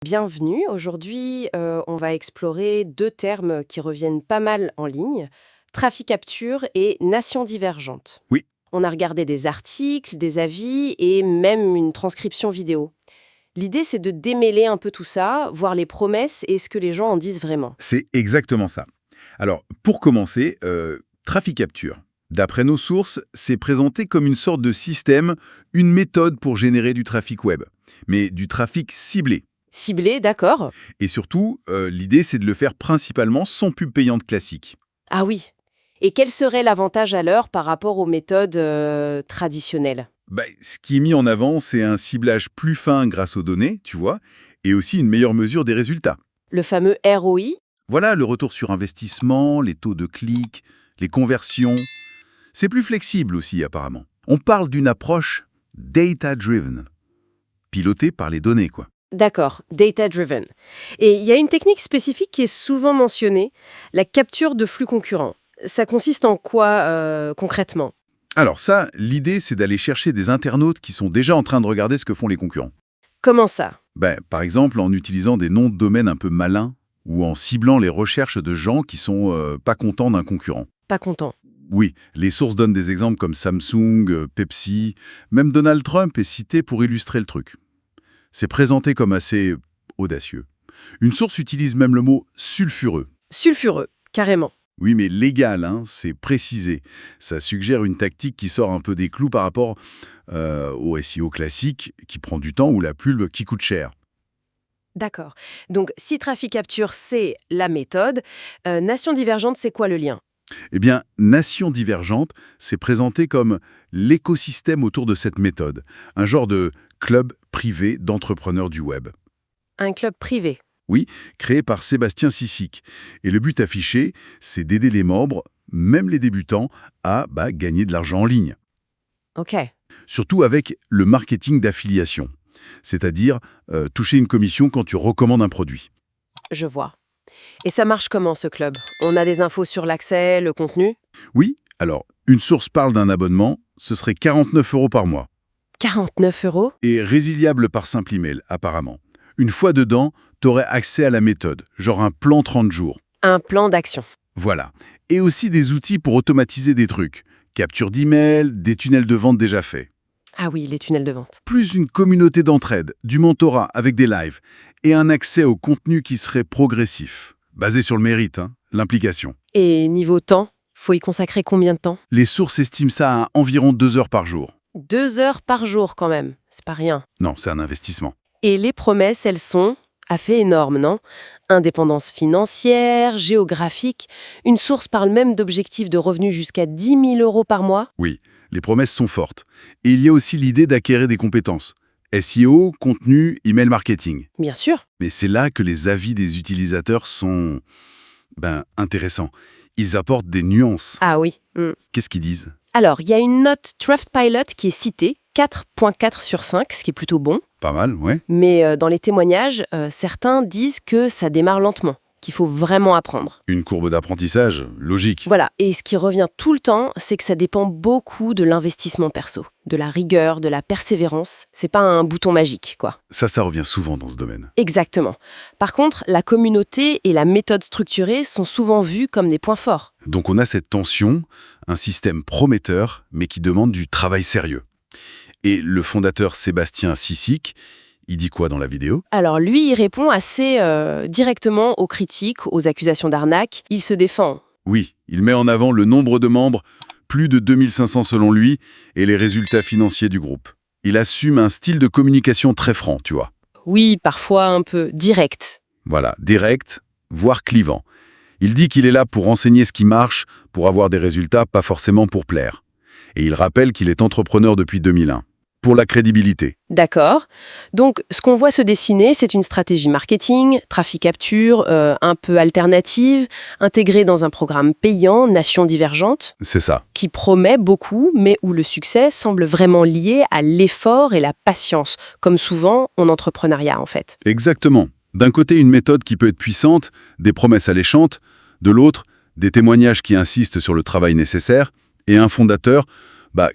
Bienvenue. Aujourd'hui, on va explorer deux termes qui reviennent pas mal en ligne, trafic capture et nation divergente. Oui, On a regardé des articles, des avis et même une transcription vidéo. L'idée, c'est de démêler un peu tout ça, voir les promesses et ce que les gens en disent vraiment. c'est exactement ça. Alors, pour commencer, Traffic Capture. D'après nos sources, c'est présenté comme une sorte de système, une méthode pour générer du trafic web, mais du trafic ciblé. Ciblé, d'accord. Et surtout, l'idée, c'est de le faire principalement sans pub payante classique. Ah oui. Et quel serait l'avantage alors par rapport aux méthodes traditionnelles? Ce qui est mis en avant, c'est un ciblage plus fin grâce aux données, tu vois, et aussi une meilleure mesure des résultats. Le fameux ROI? Voilà le retour sur investissement, les taux de clics, les conversions. C'est plus flexible aussi, apparemment. On parle d'une approche data-driven, pilotée par les données, quoi. D'accord, data-driven. Et il y a une technique spécifique qui est souvent mentionnée, la capture de flux concurrents. Ça consiste en quoi concrètement? Alors ça, l'idée, c'est d'aller chercher des internautes qui sont déjà en train de regarder ce que font les concurrents. Comment ça? Par exemple, en utilisant des noms de domaine un peu malins ou en ciblant les recherches de gens qui sont pas contents d'un concurrent. Pas content. Oui, les sources donnent des exemples comme Samsung, Pepsi, même Donald Trump est cité pour illustrer le truc. C'est présenté comme assez audacieux. Une source utilise même le mot sulfureux. Sulfureux, carrément. Oui, mais légal, hein, c'est précisé. Ça suggère une tactique qui sort un peu des clous par rapport au SEO classique, qui prend du temps, ou la pub qui coûte cher. D'accord. Donc si Traffic Capture, c'est la méthode, Nation Divergente, c'est quoi le lien? Eh bien, Nation Divergente, c'est présenté comme l'écosystème autour de cette méthode, un genre de club privé d'entrepreneurs du web. Un club privé. Oui, créé par Sébastien Sissic. Et le but affiché, c'est d'aider les membres, même les débutants, à gagner de l'argent en ligne. Ok. Surtout avec le marketing d'affiliation, c'est-à-dire toucher une commission quand tu recommandes un produit. Je vois. Et ça marche comment ce club? On a des infos sur l'accès, le contenu? Oui, alors, une source parle d'un abonnement, ce serait 49 € par mois. 49 €? Et résiliable par simple email, apparemment. Une fois dedans, t'aurais accès à la méthode, genre un plan 30 jours. Un plan d'action. Voilà. Et aussi des outils pour automatiser des trucs. Capture d'email, des tunnels de vente déjà faits. Ah oui, les tunnels de vente. Plus une communauté d'entraide, du mentorat avec des lives, et un accès au contenu qui serait progressif. Basé sur le mérite, l'implication. Et niveau temps, faut y consacrer combien de temps? Les sources estiment ça à environ 2 heures par jour. 2 heures par jour quand même, c'est pas rien. Non, c'est un investissement. Et les promesses, elles sont à fait énormes, non? Indépendance financière, géographique. Une source parle même d'objectifs de revenus jusqu'à 10 000 € par mois. Oui, les promesses sont fortes. Et il y a aussi l'idée d'acquérir des compétences. SEO, contenu, email marketing. Bien sûr. Mais c'est là que les avis des utilisateurs sont, intéressants. Ils apportent des nuances. Ah oui. Qu'est-ce qu'ils disent? Alors, il y a une note Trustpilot qui est citée, 4,4 sur 5, ce qui est plutôt bon. Pas mal, ouais. Mais dans les témoignages, certains disent que ça démarre lentement, qu'il faut vraiment apprendre. Une courbe d'apprentissage, logique. Voilà, et ce qui revient tout le temps, c'est que ça dépend beaucoup de l'investissement perso, de la rigueur, de la persévérance. C'est pas un bouton magique, quoi. Ça revient souvent dans ce domaine. Exactement. Par contre, la communauté et la méthode structurée sont souvent vues comme des points forts. Donc on a cette tension, un système prometteur, mais qui demande du travail sérieux. Et le fondateur Sébastien Sissic, il dit quoi dans la vidéo? Alors lui, il répond assez directement aux critiques, aux accusations d'arnaque. Il se défend. Oui, il met en avant le nombre de membres, plus de 2500 selon lui, et les résultats financiers du groupe. Il assume un style de communication très franc, tu vois. Oui, parfois un peu direct. Voilà, direct, voire clivant. Il dit qu'il est là pour enseigner ce qui marche, pour avoir des résultats, pas forcément pour plaire. Et il rappelle qu'il est entrepreneur depuis 2001. Pour la crédibilité. D'accord. Donc, ce qu'on voit se dessiner, c'est une stratégie marketing, trafic capture, un peu alternative, intégrée dans un programme payant, Nation Divergente, C'est ça. qui promet beaucoup, mais où le succès semble vraiment lié à l'effort et la patience, comme souvent en entrepreneuriat en fait. Exactement. D'un côté, une méthode qui peut être puissante, des promesses alléchantes, de l'autre, des témoignages qui insistent sur le travail nécessaire, et un fondateur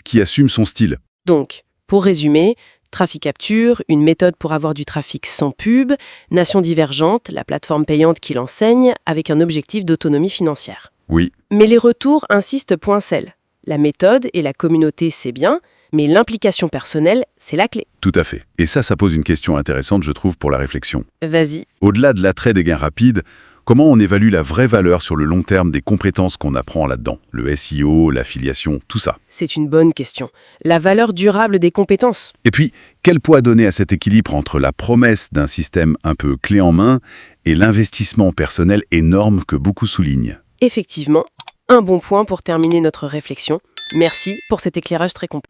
qui assume son style. Donc, pour résumer, Traffic Capture, une méthode pour avoir du trafic sans pub. Nation Divergente, la plateforme payante qui l'enseigne, avec un objectif d'autonomie financière. Oui, Mais les retours insistent point celle. La méthode et la communauté, c'est bien, mais l'implication personnelle, c'est la clé. tout à fait. Et ça pose une question intéressante, je trouve, pour la réflexion. Vas-y. Au-delà de l'attrait des gains rapides, comment on évalue la vraie valeur sur le long terme des compétences qu'on apprend là-dedans? Le SEO, l'affiliation, tout ça. C'est une bonne question. La valeur durable des compétences. Et puis, quel poids donner à cet équilibre entre la promesse d'un système un peu clé en main et l'investissement personnel énorme que beaucoup soulignent? Effectivement, un bon point pour terminer notre réflexion. Merci pour cet éclairage très complet.